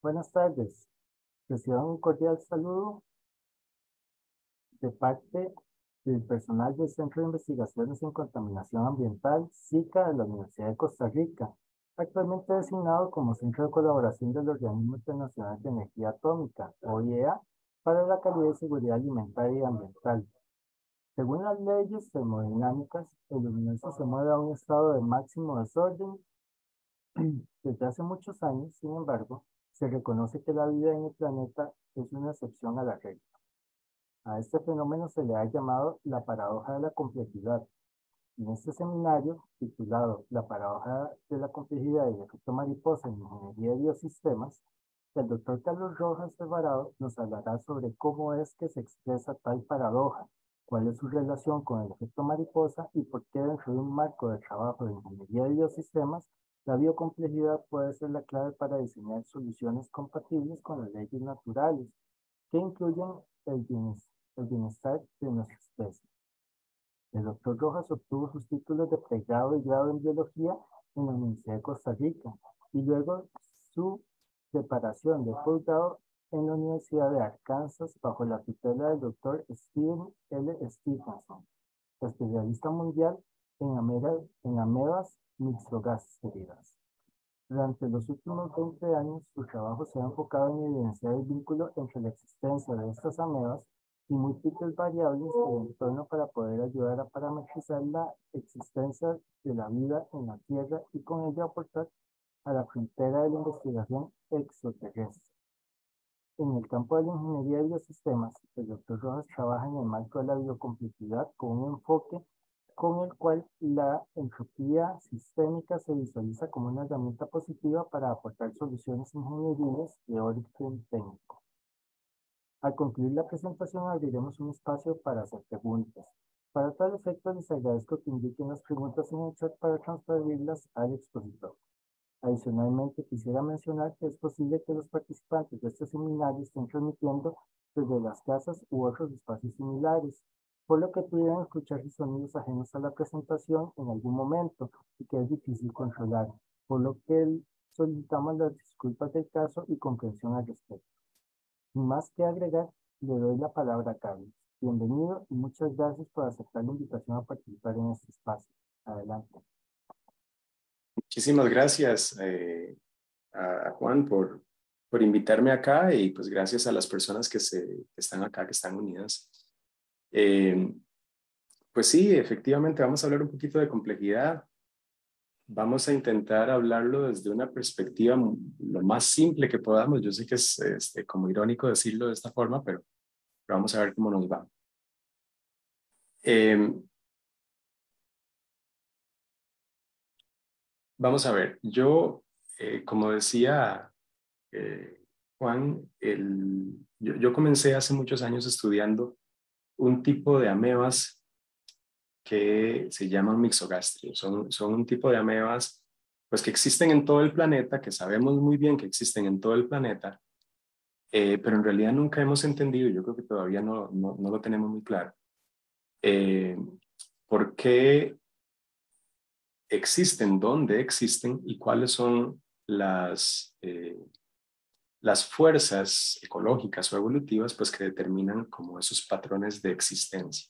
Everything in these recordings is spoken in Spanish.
Buenas tardes. Reciban un cordial saludo de parte del personal del Centro de Investigaciones en Contaminación Ambiental, SICA, de la Universidad de Costa Rica, actualmente designado como Centro de Colaboración del Organismo Internacional de Energía Atómica, OIEA, para la calidad y seguridad alimentaria y ambiental. Según las leyes termodinámicas, el universo se mueve a un estado de máximo desorden. Desde hace muchos años, sin embargo, se reconoce que la vida en el planeta es una excepción a la regla. A este fenómeno se le ha llamado la paradoja de la complejidad. En este seminario, titulado La paradoja de la complejidad y el efecto mariposa en ingeniería de biosistemas, el doctor Carlos Rojas Alvarado nos hablará sobre cómo es que se expresa tal paradoja, cuál es su relación con el efecto mariposa y por qué dentro de un marco de trabajo de ingeniería de biosistemas, la biocomplejidad puede ser la clave para diseñar soluciones compatibles con las leyes naturales, que incluyen el bienestar de nuestra especie. El doctor Rojas obtuvo sus títulos de pregrado y grado en biología en la Universidad de Costa Rica y luego su preparación de posgrado en la Universidad de Arkansas bajo la tutela del doctor Steven L. Stephenson, especialista mundial en amebas mixogástricas. Durante los últimos 20 años, su trabajo se ha enfocado en evidenciar el vínculo entre la existencia de estas amebas y múltiples variables del entorno para poder ayudar a parametrizar la existencia de la vida en la Tierra y con ello aportar a la frontera de la investigación exoterrestre. En el campo de la ingeniería de biosistemas, el doctor Rojas trabaja en el marco de la biocomplejidad con un enfoque con el cual la entropía sistémica se visualiza como una herramienta positiva para aportar soluciones ingenieriles de origen técnico. Al concluir la presentación, abriremos un espacio para hacer preguntas. Para tal efecto, les agradezco que indiquen las preguntas en el chat para transferirlas al expositor. Adicionalmente, quisiera mencionar que es posible que los participantes de este seminario estén transmitiendo desde las casas u otros espacios similares, por lo que pudieran escuchar sonidos ajenos a la presentación en algún momento y que es difícil controlar, por lo que solicitamos las disculpas del caso y comprensión al respecto. Sin más que agregar, le doy la palabra a Carlos. Bienvenido y muchas gracias por aceptar la invitación a participar en este espacio. Adelante. Muchísimas gracias a Juan por invitarme acá y pues gracias a las personas que están acá, que están unidas. Pues sí, efectivamente vamos a hablar un poquito de complejidad. Vamos a intentar hablarlo desde una perspectiva lo más simple que podamos. Yo sé que es como irónico decirlo de esta forma, pero vamos a ver cómo nos va. Vamos a ver, yo, como decía Juan, yo comencé hace muchos años estudiando un tipo de amebas que se llaman mixogástridos. Son un tipo de amebas pues, que existen en todo el planeta, que sabemos muy bien que existen en todo el planeta, pero en realidad nunca hemos entendido, yo creo que todavía no lo tenemos muy claro, por qué existen, dónde existen y cuáles son las fuerzas ecológicas o evolutivas pues, que determinan como esos patrones de existencia.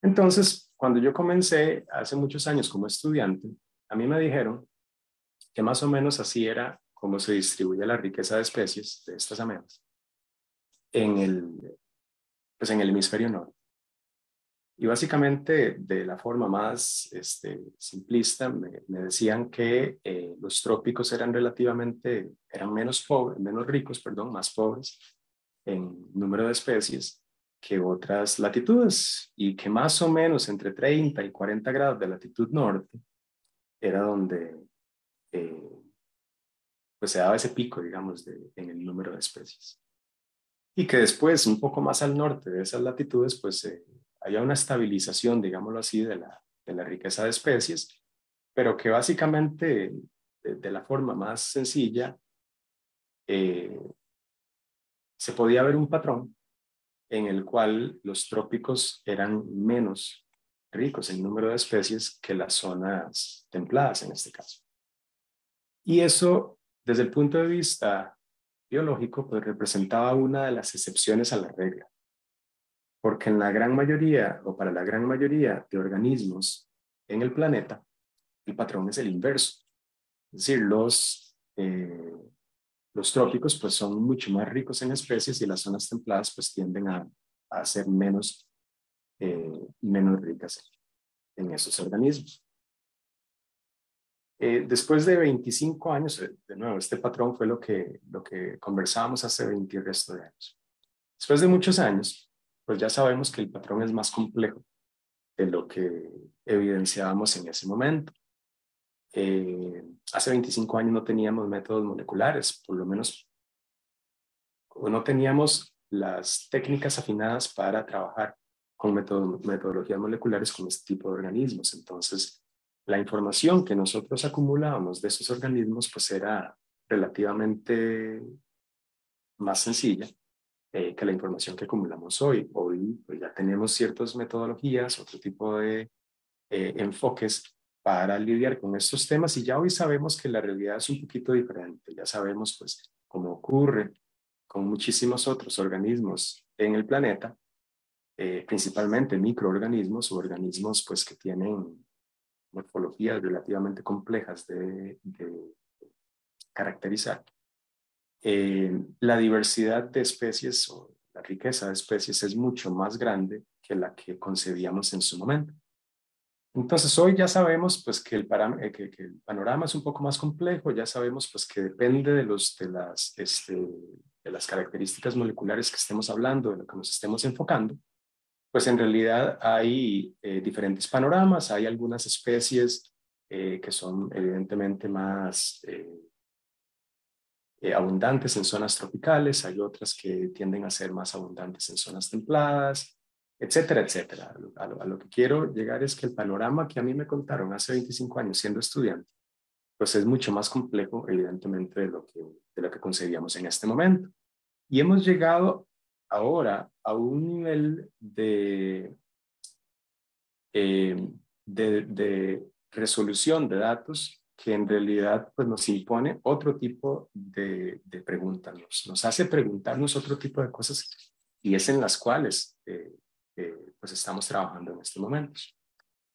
Entonces, cuando yo comencé hace muchos años como estudiante, a mí me dijeron que más o menos así era como se distribuye la riqueza de especies de estas amebas en el hemisferio norte. Y básicamente, de la forma más simplista, me decían que los trópicos eran menos pobres, menos ricos, perdón, más pobres en número de especies que otras latitudes y que más o menos entre 30 y 40 grados de latitud norte era donde pues se daba ese pico, digamos, en el número de especies. Y que después, un poco más al norte de esas latitudes, pues haya una estabilización, digámoslo así, de la riqueza de especies, pero que básicamente, de la forma más sencilla, se podía ver un patrón en el cual los trópicos eran menos ricos en número de especies que las zonas templadas en este caso. Y eso, desde el punto de vista biológico pues representaba una de las excepciones a la regla, porque en la gran mayoría o para la gran mayoría de organismos en el planeta, el patrón es el inverso. Es decir, los trópicos pues son mucho más ricos en especies y las zonas templadas pues tienden a ser menos ricas en esos organismos. Después de 25 años, de nuevo, este patrón fue lo que conversábamos hace 20 y resto de años. Después de muchos años, pues ya sabemos que el patrón es más complejo de lo que evidenciábamos en ese momento. Hace 25 años no teníamos métodos moleculares, por lo menos, o no teníamos las técnicas afinadas para trabajar con metodologías moleculares con este tipo de organismos. Entonces, la información que nosotros acumulábamos de esos organismos pues era relativamente más sencilla que la información que acumulamos hoy. Hoy pues, ya tenemos ciertas metodologías, otro tipo de enfoques para lidiar con estos temas y ya hoy sabemos que la realidad es un poquito diferente. Ya sabemos pues cómo ocurre con muchísimos otros organismos en el planeta, principalmente microorganismos o organismos pues que tienen morfologías relativamente complejas de caracterizar. La diversidad de especies o la riqueza de especies es mucho más grande que la que concebíamos en su momento. Entonces hoy ya sabemos pues que el panorama es un poco más complejo, ya sabemos pues que depende de las características moleculares que estemos hablando, de lo que nos estemos enfocando, pues en realidad hay diferentes panoramas, hay algunas especies que son evidentemente más abundantes en zonas tropicales, hay otras que tienden a ser más abundantes en zonas templadas, etcétera, etcétera. A lo que quiero llegar es que el panorama que a mí me contaron hace 25 años siendo estudiante, pues es mucho más complejo, evidentemente, de lo que concebíamos en este momento. Y hemos llegado ahora a un nivel de resolución de datos que en realidad pues, nos impone otro tipo de preguntas, nos hace preguntarnos otro tipo de cosas y es en las cuales pues estamos trabajando en estos momentos.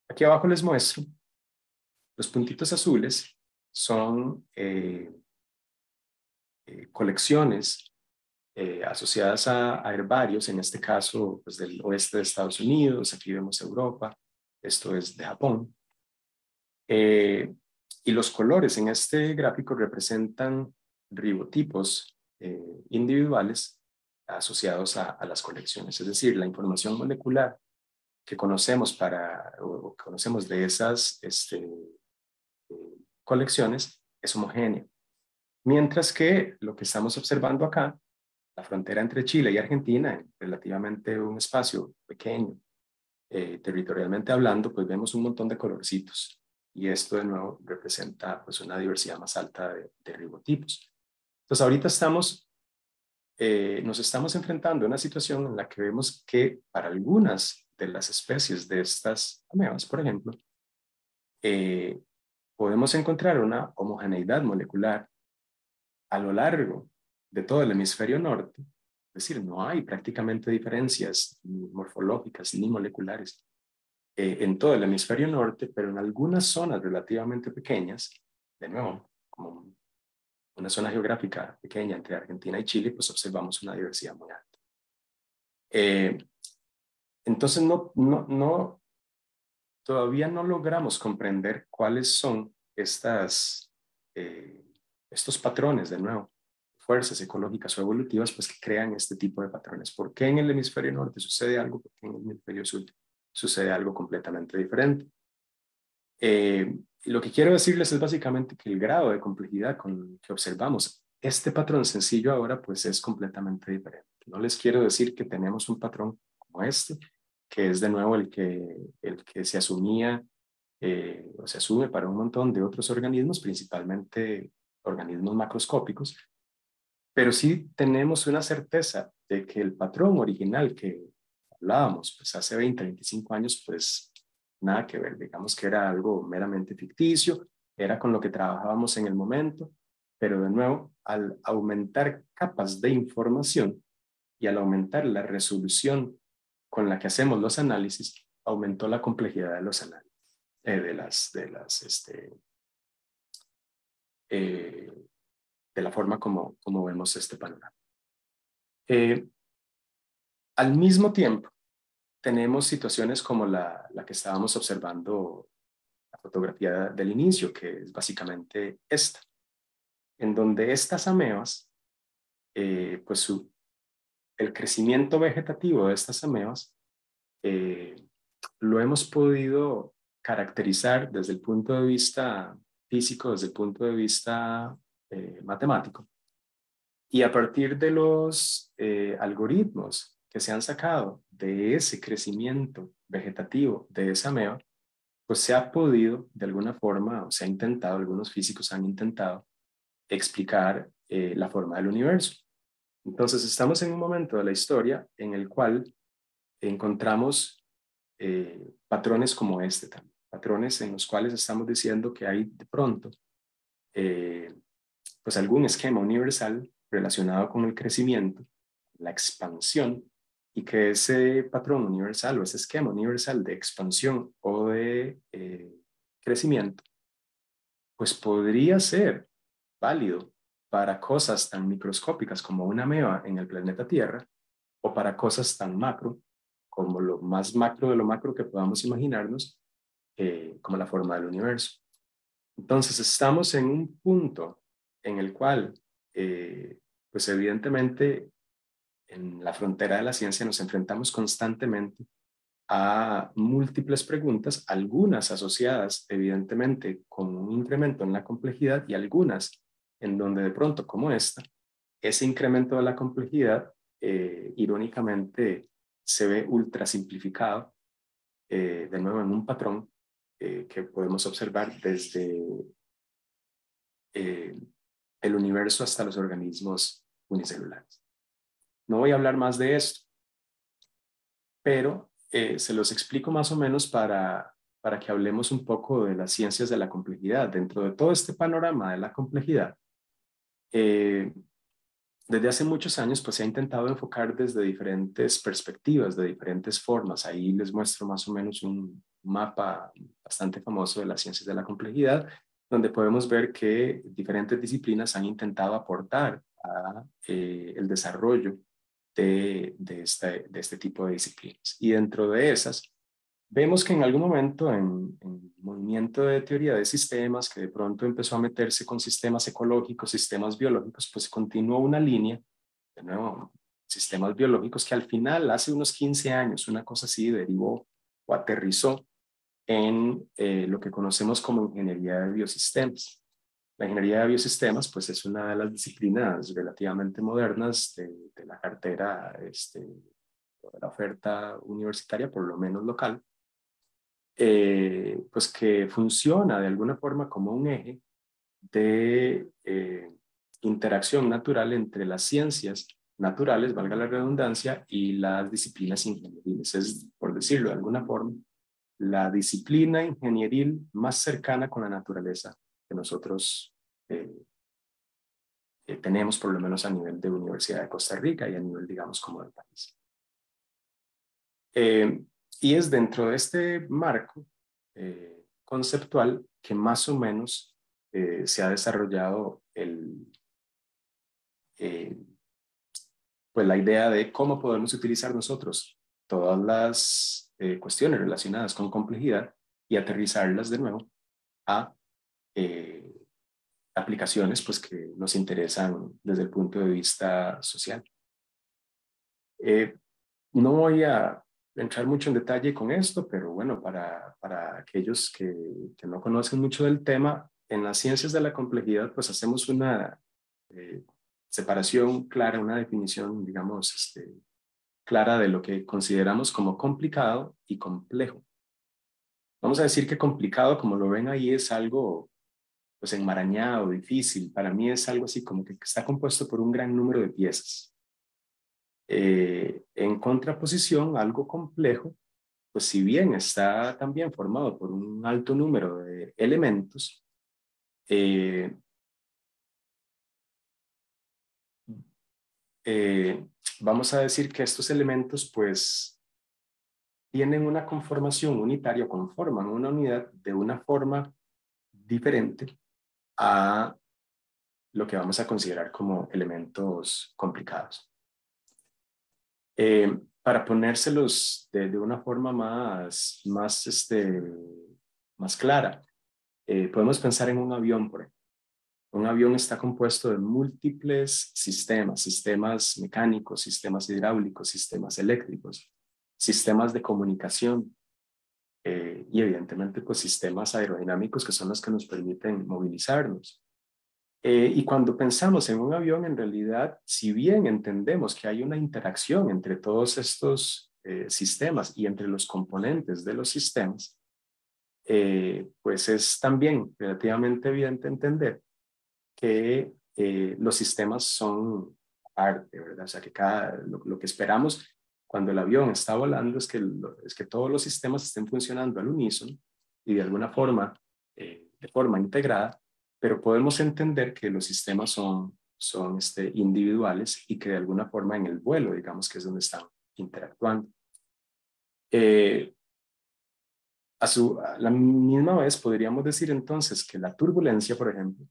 Aquí abajo les muestro los puntitos azules son colecciones asociadas a herbarios, en este caso pues, del oeste de Estados Unidos, aquí vemos Europa, esto es de Japón. Y los colores en este gráfico representan ribotipos individuales asociados a las colecciones, es decir, la información molecular que conocemos o conocemos de esas colecciones es homogénea. Mientras que lo que estamos observando acá, la frontera entre Chile y Argentina, en relativamente un espacio pequeño, territorialmente hablando, pues vemos un montón de colorcitos. Y esto de nuevo representa pues, una diversidad más alta de ribotipos. Entonces ahorita nos estamos enfrentando a una situación en la que vemos que para algunas de las especies de estas amebas, por ejemplo, podemos encontrar una homogeneidad molecular a lo largo de todo el hemisferio norte, es decir, no hay prácticamente diferencias ni morfológicas ni moleculares en todo el hemisferio norte, pero en algunas zonas relativamente pequeñas, de nuevo, como una zona geográfica pequeña entre Argentina y Chile, pues observamos una diversidad muy alta. Entonces, todavía no logramos comprender cuáles son estos patrones, de nuevo, fuerzas ecológicas o evolutivas, pues que crean este tipo de patrones. ¿Por qué en el hemisferio norte sucede algo? ¿Por qué en el hemisferio sur sucede algo completamente diferente? Lo que quiero decirles es básicamente que el grado de complejidad con que observamos este patrón sencillo ahora, pues es completamente diferente. No les quiero decir que tenemos un patrón como este, que es de nuevo el que se asumía o se asume para un montón de otros organismos, principalmente organismos macroscópicos, pero sí tenemos una certeza de que el patrón original que hablábamos pues hace 20, 25 años, pues nada que ver, digamos que era algo meramente ficticio, era con lo que trabajábamos en el momento, pero de nuevo, al aumentar capas de información y al aumentar la resolución con la que hacemos los análisis, aumentó la complejidad de los análisis, de la forma como vemos este panorama. Al mismo tiempo, tenemos situaciones como la que estábamos observando, la fotografía del inicio, que es básicamente esta, en donde estas amebas, pues el crecimiento vegetativo de estas amebas lo hemos podido caracterizar desde el punto de vista físico, desde el punto de vista matemático. Y a partir de los algoritmos que se han sacado de ese crecimiento vegetativo de esa ameba, pues se ha podido de alguna forma, o se ha intentado, algunos físicos han intentado explicar la forma del universo. Entonces estamos en un momento de la historia en el cual encontramos patrones como este también, patrones en los cuales estamos diciendo que hay de pronto pues algún esquema universal relacionado con el crecimiento, la expansión, y que ese patrón universal o ese esquema universal de expansión o de crecimiento, pues podría ser válido para cosas tan microscópicas como una ameba en el planeta Tierra, o para cosas tan macro como lo más macro de lo macro que podamos imaginarnos, como la forma del universo. Entonces estamos en un punto en el cual, pues evidentemente, en la frontera de la ciencia nos enfrentamos constantemente a múltiples preguntas, algunas asociadas evidentemente con un incremento en la complejidad y algunas en donde de pronto, como esta, ese incremento de la complejidad, irónicamente, se ve ultra simplificado, de nuevo en un patrón que podemos observar desde el universo hasta los organismos unicelulares. No voy a hablar más de esto, pero se los explico más o menos para que hablemos un poco de las ciencias de la complejidad. Dentro de todo este panorama de la complejidad, desde hace muchos años pues se ha intentado enfocar desde diferentes perspectivas, de diferentes formas. Ahí les muestro más o menos un mapa bastante famoso de las ciencias de la complejidad, donde podemos ver que diferentes disciplinas han intentado aportar a el desarrollo de este tipo de disciplinas. Y dentro de esas, vemos que en algún momento en movimiento de teoría de sistemas, que de pronto empezó a meterse con sistemas ecológicos, sistemas biológicos, pues continuó una línea, de nuevo, sistemas biológicos, que al final, hace unos 15 años, una cosa así derivó o aterrizó en lo que conocemos como ingeniería de biosistemas. La ingeniería de biosistemas, pues es una de las disciplinas relativamente modernas de la cartera, de la oferta universitaria, por lo menos local, pues que funciona de alguna forma como un eje de interacción natural entre las ciencias naturales, valga la redundancia, y las disciplinas ingenieriles. Es, por decirlo de alguna forma, la disciplina ingenieril más cercana con la naturaleza que nosotros tenemos, por lo menos a nivel de Universidad de Costa Rica y a nivel, digamos, como del país. Y es dentro de este marco conceptual que más o menos se ha desarrollado pues la idea de cómo podemos utilizar nosotros todas las cuestiones relacionadas con complejidad y aterrizarlas de nuevo a aplicaciones pues, que nos interesan desde el punto de vista social. No voy a entrar mucho en detalle con esto, pero bueno, para aquellos que no conocen mucho del tema, en las ciencias de la complejidad, pues hacemos una separación clara, una definición, digamos, clara de lo que consideramos como complicado y complejo. Vamos a decir que complicado, como lo ven ahí, es algo pues enmarañado, difícil. Para mí es algo así como que está compuesto por un gran número de piezas. En contraposición, algo complejo, pues si bien está también formado por un alto número de elementos, vamos a decir que estos elementos pues tienen una conformación unitaria, conforman una unidad de una forma diferente a lo que vamos a considerar como elementos complicados. Para ponérselos de una forma más clara, podemos pensar en un avión, por ejemplo. Un avión está compuesto de múltiples sistemas mecánicos, sistemas hidráulicos, sistemas eléctricos, sistemas de comunicación y evidentemente pues sistemas aerodinámicos que son los que nos permiten movilizarnos. Y cuando pensamos en un avión, en realidad, si bien entendemos que hay una interacción entre todos estos sistemas y entre los componentes de los sistemas, pues es también relativamente evidente entender que los sistemas son parte, ¿verdad? O sea, que lo que esperamos cuando el avión está volando es que todos los sistemas estén funcionando al unísono y de alguna forma, de forma integrada, pero podemos entender que los sistemas son individuales y que de alguna forma en el vuelo, digamos que es donde están interactuando. A la misma vez podríamos decir entonces que la turbulencia, por ejemplo,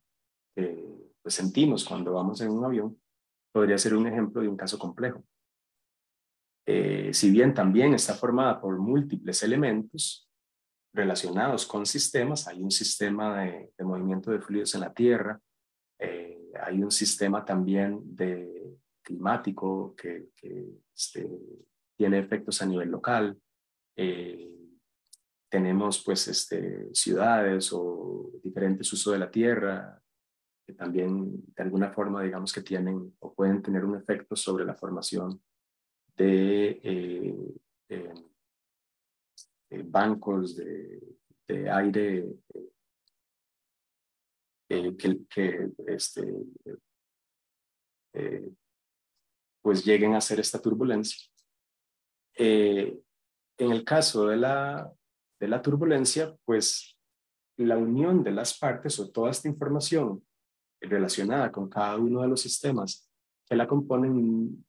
pues sentimos cuando vamos en un avión, podría ser un ejemplo de un caso complejo. Si bien también está formada por múltiples elementos relacionados con sistemas, hay un sistema de movimiento de fluidos en la Tierra, hay un sistema también climático que tiene efectos a nivel local, tenemos pues ciudades o diferentes usos de la tierra que también de alguna forma digamos que tienen o pueden tener un efecto sobre la formación de bancos de aire pues lleguen a hacer esta turbulencia. En el caso de la turbulencia, pues la unión de las partes o toda esta información relacionada con cada uno de los sistemas que la componen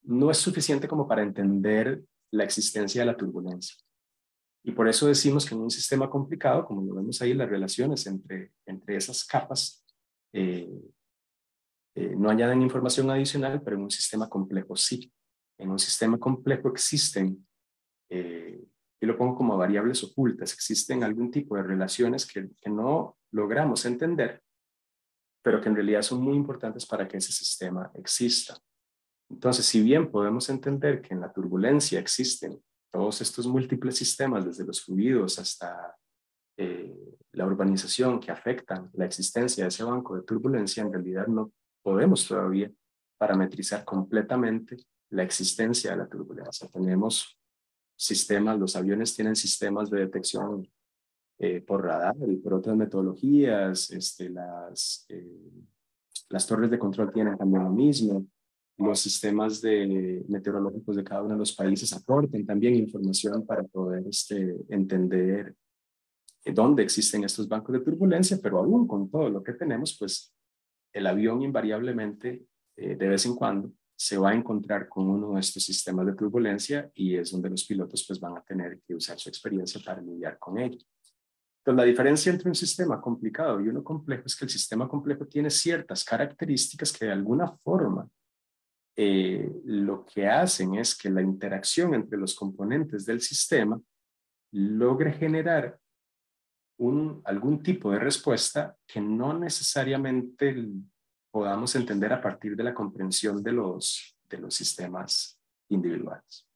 no es suficiente como para entender la existencia de la turbulencia. Y por eso decimos que en un sistema complicado, como lo vemos ahí, las relaciones entre esas capas no añaden información adicional, pero en un sistema complejo sí. En un sistema complejo existen, y lo pongo como variables ocultas, existen algún tipo de relaciones que no logramos entender, pero que en realidad son muy importantes para que ese sistema exista. Entonces, si bien podemos entender que en la turbulencia existen todos estos múltiples sistemas, desde los fluidos hasta la urbanización que afectan la existencia de ese banco de turbulencia, en realidad no podemos todavía parametrizar completamente la existencia de la turbulencia. Tenemos sistemas, los aviones tienen sistemas de detección por radar y por otras metodologías, las torres de control tienen también lo mismo, los sistemas meteorológicos de cada uno de los países aportan también información para poder entender dónde existen estos bancos de turbulencia, pero aún con todo lo que tenemos, pues el avión invariablemente de vez en cuando se va a encontrar con uno de estos sistemas de turbulencia y es donde los pilotos pues van a tener que usar su experiencia para lidiar con ello. Entonces, la diferencia entre un sistema complicado y uno complejo es que el sistema complejo tiene ciertas características que de alguna forma lo que hacen es que la interacción entre los componentes del sistema logre generar algún tipo de respuesta que no necesariamente podamos entender a partir de la comprensión de los sistemas individuales.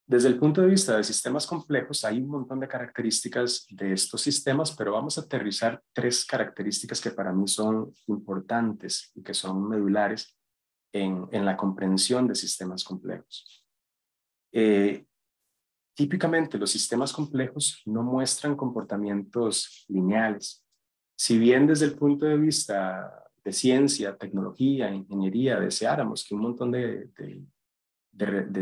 Desde el punto de vista de sistemas complejos, hay un montón de características de estos sistemas, pero vamos a aterrizar 3 características que para mí son importantes y que son medulares en la comprensión de sistemas complejos. Típicamente los sistemas complejos no muestran comportamientos lineales. Si bien desde el punto de vista de ciencia, tecnología, ingeniería, deseáramos que un montón de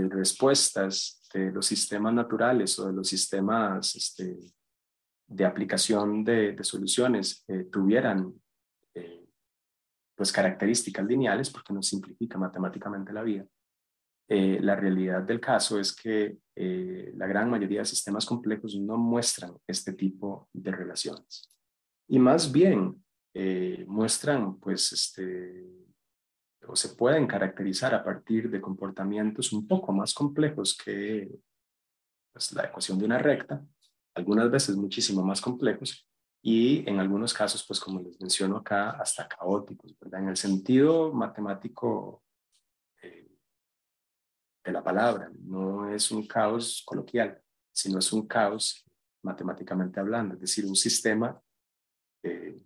respuestas de los sistemas naturales o de los sistemas de aplicación de soluciones tuvieran pues, características lineales, porque nos simplifica matemáticamente la vida. La realidad del caso es que la gran mayoría de sistemas complejos no muestran este tipo de relaciones. Y más bien muestran, pues, o se pueden caracterizar a partir de comportamientos un poco más complejos que, pues, la ecuación de una recta, algunas veces muchísimo más complejos, y en algunos casos, pues como les menciono acá, hasta caóticos, ¿verdad? En el sentido matemático de la palabra, no es un caos coloquial, sino es un caos matemáticamente hablando, es decir, un sistema eh,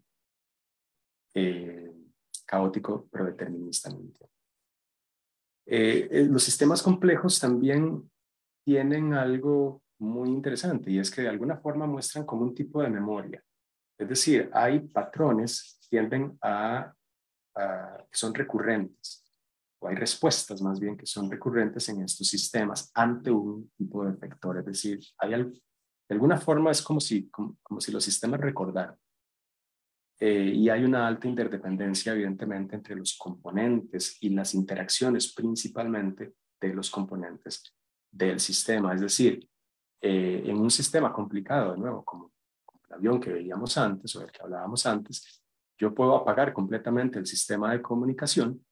eh, caótico pero determinista. Los sistemas complejos también tienen algo muy interesante, y es que de alguna forma muestran como un tipo de memoria. Es decir, hay patrones que tienden que son recurrentes, o hay respuestas más bien que son recurrentes en estos sistemas ante un tipo de vector. Es decir, de alguna forma es como si los sistemas recordaran. Y hay una alta interdependencia, evidentemente, entre los componentes y las interacciones principalmente de los componentes del sistema. Es decir, en un sistema complicado, de nuevo, como el avión que veíamos antes o del que hablábamos antes, yo puedo apagar completamente el sistema de comunicación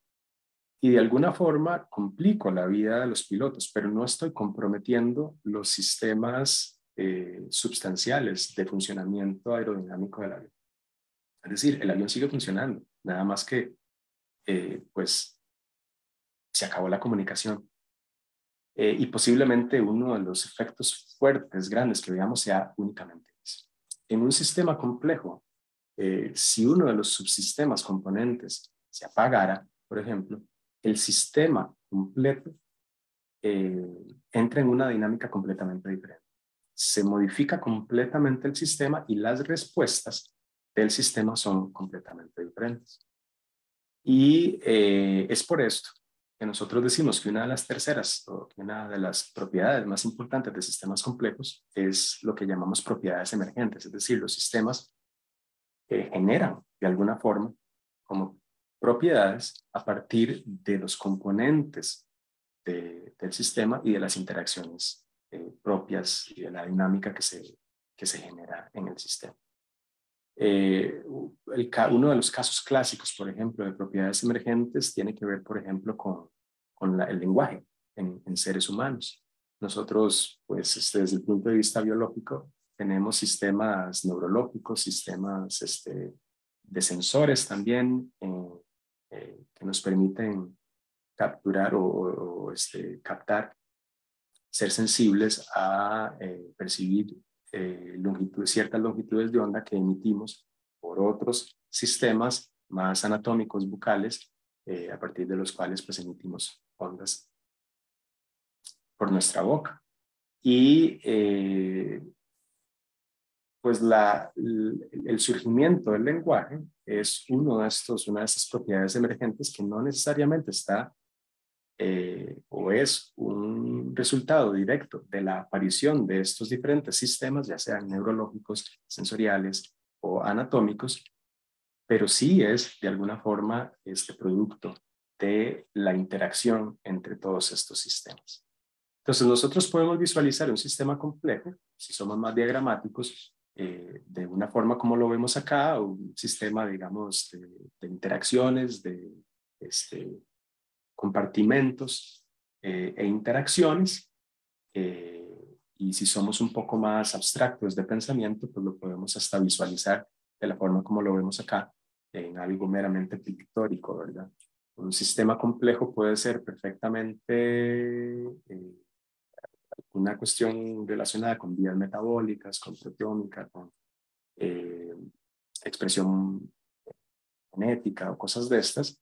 y de alguna forma complico la vida de los pilotos, pero no estoy comprometiendo los sistemas substanciales de funcionamiento aerodinámico del avión. Es decir, el avión sigue funcionando, nada más que pues se acabó la comunicación. Y posiblemente uno de los efectos fuertes, grandes que veamos sea únicamente eso. En un sistema complejo, si uno de los subsistemas componentes se apagara, por ejemplo, el sistema completo entra en una dinámica completamente diferente. Se modifica completamente el sistema y las respuestas del sistema son completamente diferentes. Y es por esto que nosotros decimos que una de las terceras, o que una de las propiedades más importantes de sistemas complejos es lo que llamamos propiedades emergentes, es decir, los sistemas generan de alguna forma como propiedades a partir de los componentes del sistema y de las interacciones propias y de la dinámica que se genera en el sistema. Uno de los casos clásicos, por ejemplo, de propiedades emergentes tiene que ver, por ejemplo, con el lenguaje en seres humanos. Nosotros, pues, desde el punto de vista biológico, tenemos sistemas neurológicos, sistemas de sensores también que nos permiten capturar o captar, ser sensibles a percibir ciertas longitudes de onda que emitimos por otros sistemas más anatómicos bucales, a partir de los cuales pues emitimos ondas por nuestra boca. Y pues el surgimiento del lenguaje es una de estas propiedades emergentes que no necesariamente está o es un resultado directo de la aparición de estos diferentes sistemas, ya sean neurológicos, sensoriales o anatómicos, pero sí es de alguna forma este producto de la interacción entre todos estos sistemas. Entonces nosotros podemos visualizar un sistema complejo, si somos más diagramáticos, de una forma como lo vemos acá, un sistema, digamos, de interacciones, de compartimentos e interacciones, y si somos un poco más abstractos de pensamiento, pues lo podemos hasta visualizar de la forma como lo vemos acá, en algo meramente pictórico, ¿verdad? Un sistema complejo puede ser perfectamente una cuestión relacionada con vías metabólicas, con proteómica, con expresión genética o cosas de estas.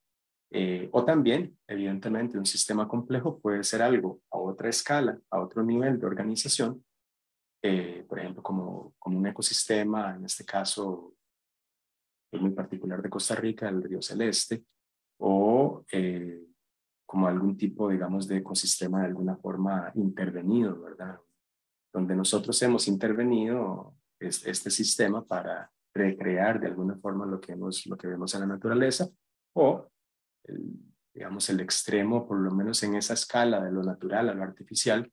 O también, evidentemente, un sistema complejo puede ser algo a otra escala, a otro nivel de organización, por ejemplo, como un ecosistema, en este caso, es muy particular de Costa Rica, el río Celeste, o como algún tipo, digamos, de ecosistema de alguna forma intervenido, ¿verdad? Donde nosotros hemos intervenido este sistema para recrear de alguna forma lo que vemos en la naturaleza, o, digamos, el extremo, por lo menos en esa escala de lo natural a lo artificial,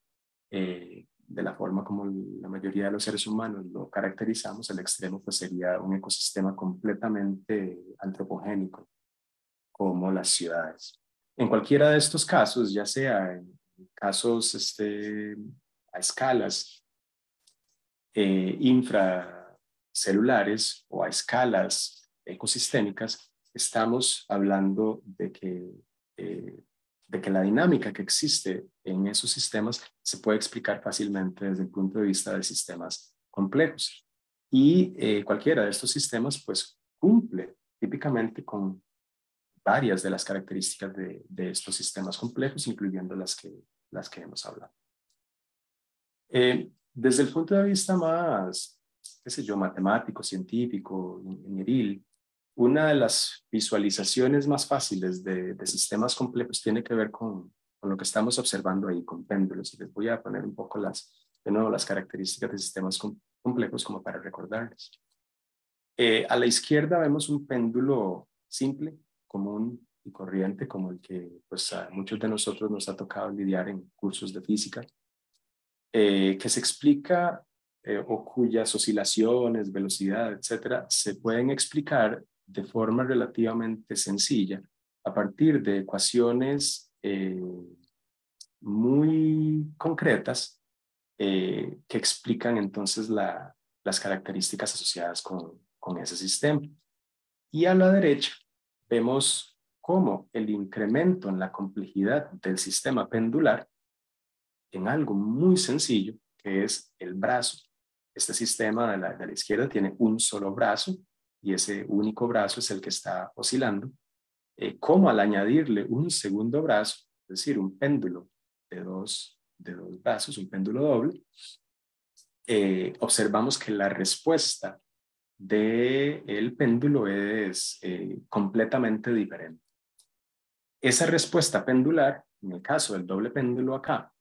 de la forma como la mayoría de los seres humanos lo caracterizamos, el extremo pues sería un ecosistema completamente antropogénico, como las ciudades. En cualquiera de estos casos, ya sea en casos a escalas infracelulares o a escalas ecosistémicas, estamos hablando de que la dinámica que existe en esos sistemas se puede explicar fácilmente desde el punto de vista de sistemas complejos. Y cualquiera de estos sistemas pues cumple típicamente con varias de las características de estos sistemas complejos, incluyendo las que hemos hablado. Desde el punto de vista más, qué sé yo, matemático, científico, ingenieril, una de las visualizaciones más fáciles de sistemas complejos tiene que ver con lo que estamos observando ahí, con péndulos. Y les voy a poner un poco de nuevo las características de sistemas complejos como para recordarles. A la izquierda vemos un péndulo simple, común y corriente, como el que pues, a muchos de nosotros nos ha tocado lidiar en cursos de física, que se explica o cuyas oscilaciones, velocidad, etcétera, se pueden explicar de forma relativamente sencilla a partir de ecuaciones muy concretas que explican entonces las características asociadas con ese sistema. Y a la derecha vemos cómo el incremento en la complejidad del sistema pendular en algo muy sencillo, que es el brazo. Este sistema de la izquierda tiene un solo brazo y ese único brazo es el que está oscilando. Como al añadirle un segundo brazo, es decir, un péndulo de dos brazos, un péndulo doble, observamos que la respuesta del péndulo es completamente diferente. Esa respuesta pendular, en el caso del doble péndulo acá,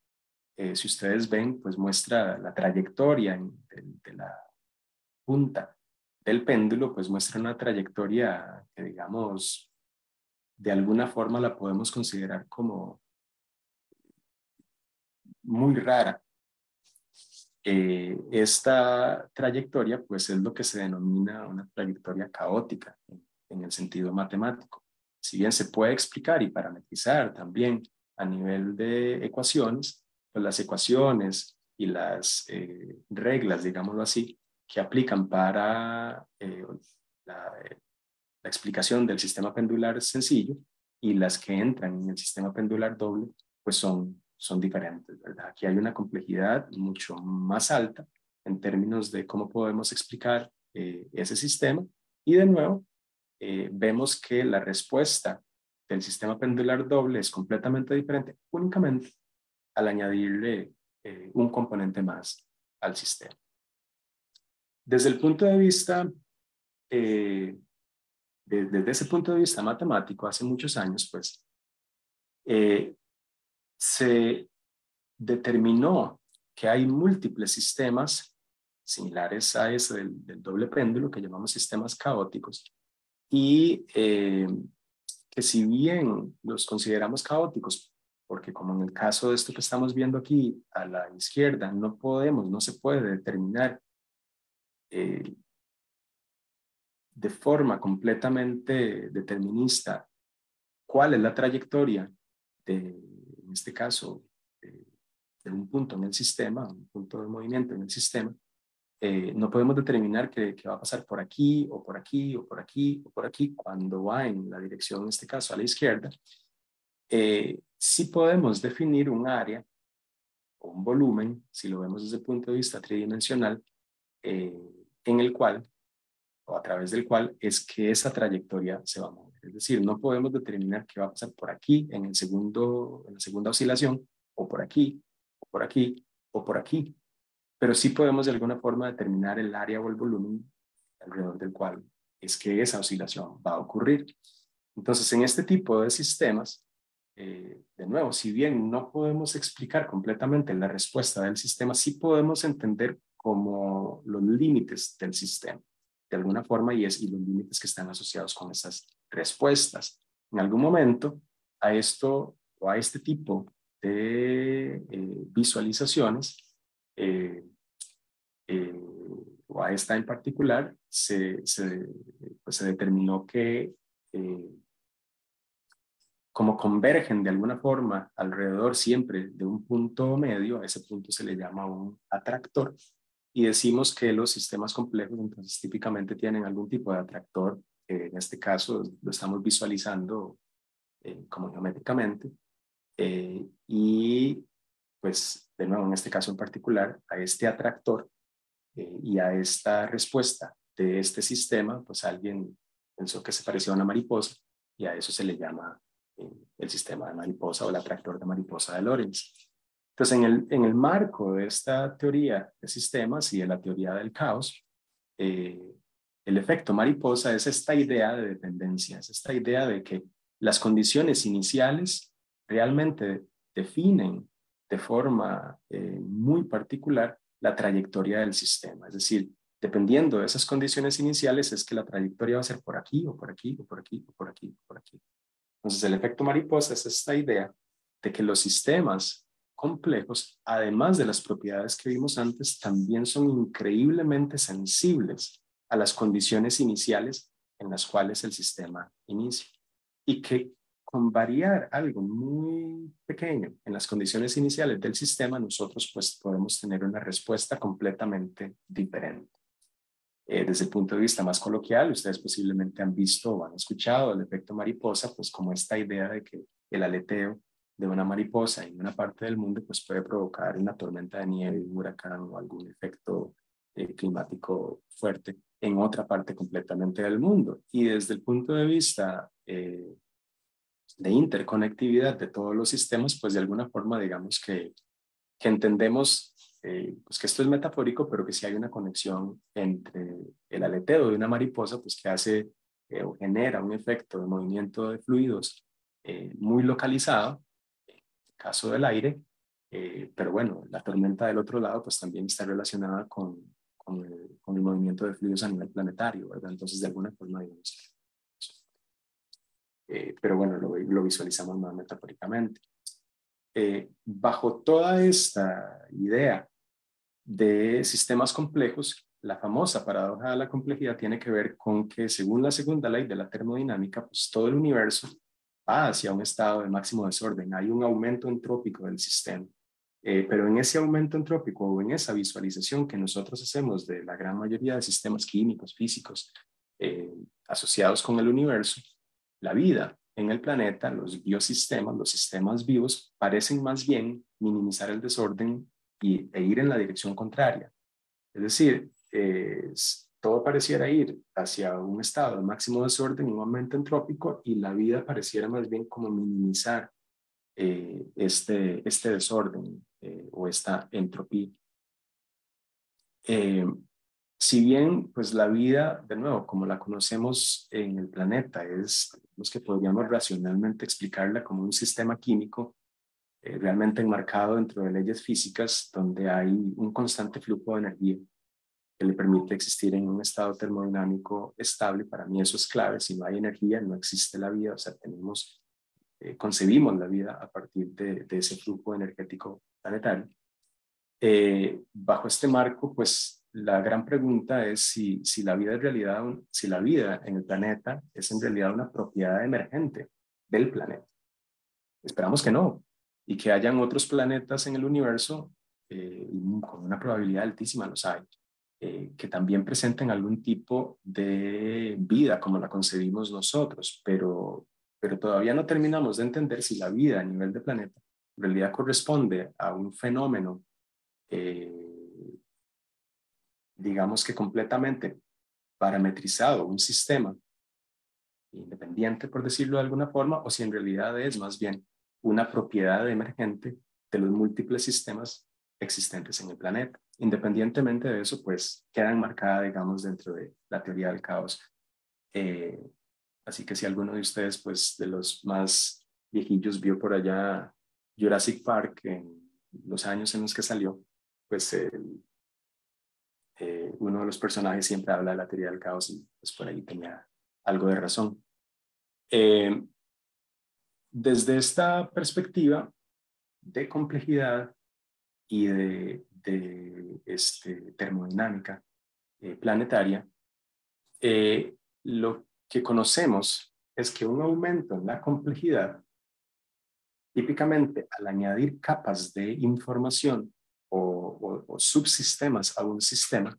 si ustedes ven, pues muestra la trayectoria de la punta del péndulo, pues muestra una trayectoria que, digamos, de alguna forma la podemos considerar como muy rara. Esta trayectoria, pues es lo que se denomina una trayectoria caótica en el sentido matemático. Si bien se puede explicar y parametrizar también a nivel de ecuaciones, pues las ecuaciones y las reglas, digámoslo así, que aplican para la explicación del sistema pendular sencillo y las que entran en el sistema pendular doble, pues son diferentes, ¿verdad? Aquí hay una complejidad mucho más alta en términos de cómo podemos explicar ese sistema. Y de nuevo, vemos que la respuesta del sistema pendular doble es completamente diferente únicamente al añadirle un componente más al sistema. Desde el punto de vista, desde ese punto de vista matemático, hace muchos años, pues, se determinó que hay múltiples sistemas similares a ese del doble péndulo que llamamos sistemas caóticos y que si bien los consideramos caóticos, porque como en el caso de esto que estamos viendo aquí a la izquierda, no se puede determinar de forma completamente determinista cuál es la trayectoria en este caso, de un punto en el sistema, un punto de movimiento en el sistema, no podemos determinar que va a pasar por aquí, o por aquí, o por aquí, o por aquí, cuando va en la dirección, en este caso, a la izquierda. Sí podemos definir un área o un volumen, si lo vemos desde el punto de vista tridimensional, en el cual, o a través del cual, es que esa trayectoria se va a mover. Es decir, no podemos determinar qué va a pasar por aquí, en la segunda oscilación, o por aquí, o por aquí, o por aquí. Pero sí podemos de alguna forma determinar el área o el volumen alrededor del cual es que esa oscilación va a ocurrir. Entonces, en este tipo de sistemas, de nuevo, si bien no podemos explicar completamente la respuesta del sistema, sí podemos entender como los límites del sistema, de alguna forma, y los límites que están asociados con esas respuestas en algún momento a esto o a este tipo de visualizaciones, o a esta en particular, pues se determinó que como convergen de alguna forma alrededor siempre de un punto medio, a ese punto se le llama un atractor, y decimos que los sistemas complejos entonces típicamente tienen algún tipo de atractor, en este caso lo estamos visualizando como geométricamente, y pues de nuevo en este caso en particular a este atractor y a esta respuesta de este sistema, pues alguien pensó que se parecía a una mariposa y a eso se le llama el sistema de mariposa o el atractor de mariposa de Lorentz. Entonces, en el marco de esta teoría de sistemas y de la teoría del caos, el efecto mariposa es esta idea de dependencia, es esta idea de que las condiciones iniciales realmente definen de forma muy particular la trayectoria del sistema. Es decir, dependiendo de esas condiciones iniciales es que la trayectoria va a ser por aquí o por aquí o por aquí o por aquí o por aquí. Entonces el efecto mariposa es esta idea de que los sistemas complejos, además de las propiedades que vimos antes, también son increíblemente sensibles a las condiciones iniciales en las cuales el sistema inicia. Y que con variar algo muy pequeño en las condiciones iniciales del sistema, nosotros pues podemos tener una respuesta completamente diferente. Desde el punto de vista más coloquial, ustedes posiblemente han visto o han escuchado el efecto mariposa, pues como esta idea de que el aleteo de una mariposa en una parte del mundo pues puede provocar una tormenta de nieve, un huracán o algún efecto climático fuerte en otra parte completamente del mundo. Y desde el punto de vista de interconectividad de todos los sistemas, pues de alguna forma digamos que entendemos pues que esto es metafórico, pero que sí hay una conexión entre el aleteo de una mariposa, pues que hace o genera un efecto de movimiento de fluidos muy localizado, en el caso del aire, pero bueno, la tormenta del otro lado pues también está relacionada con el movimiento de fluidos a nivel planetario, ¿verdad? Entonces de alguna forma digamos, pero bueno, lo visualizamos más metafóricamente. Bajo toda esta idea de sistemas complejos, la famosa paradoja de la complejidad tiene que ver con que según la segunda ley de la termodinámica, pues todo el universo va hacia un estado de máximo desorden. Hay un aumento entrópico del sistema. Pero en ese aumento entrópico o en esa visualización que nosotros hacemos de la gran mayoría de sistemas químicos, físicos, asociados con el universo, la vida en el planeta, los biosistemas, los sistemas vivos, parecen más bien minimizar el desorden e ir en la dirección contraria. Es decir, todo pareciera ir hacia un estado de máximo desorden y un aumento entrópico y la vida pareciera más bien como minimizar este desorden o esta entropía. Si bien pues la vida, de nuevo, como la conocemos en el planeta, es que podríamos racionalmente explicarla como un sistema químico realmente enmarcado dentro de leyes físicas donde hay un constante flujo de energía que le permite existir en un estado termodinámico estable. Para mí eso es clave. Si no hay energía, no existe la vida. O sea, concebimos la vida a partir de ese flujo energético planetario. Bajo este marco, pues la gran pregunta es si la vida en realidad, si la vida en el planeta es en realidad una propiedad emergente del planeta. Esperamos que no, y que hayan otros planetas en el universo con una probabilidad altísima, los hay, que también presenten algún tipo de vida como la concebimos nosotros, pero todavía no terminamos de entender si la vida a nivel de planeta en realidad corresponde a un fenómeno digamos que completamente parametrizado, un sistema independiente, por decirlo de alguna forma, o si en realidad es más bien una propiedad emergente de los múltiples sistemas existentes en el planeta. Independientemente de eso, pues queda enmarcada, digamos, dentro de la teoría del caos. Así que si alguno de ustedes, pues de los más viejillos, vio por allá Jurassic Park en los años en los que salió, pues uno de los personajes siempre habla de la teoría del caos y pues por ahí tenía algo de razón. Desde esta perspectiva de complejidad y de termodinámica planetaria, lo que conocemos es que un aumento en la complejidad, típicamente al añadir capas de información o subsistemas a un sistema,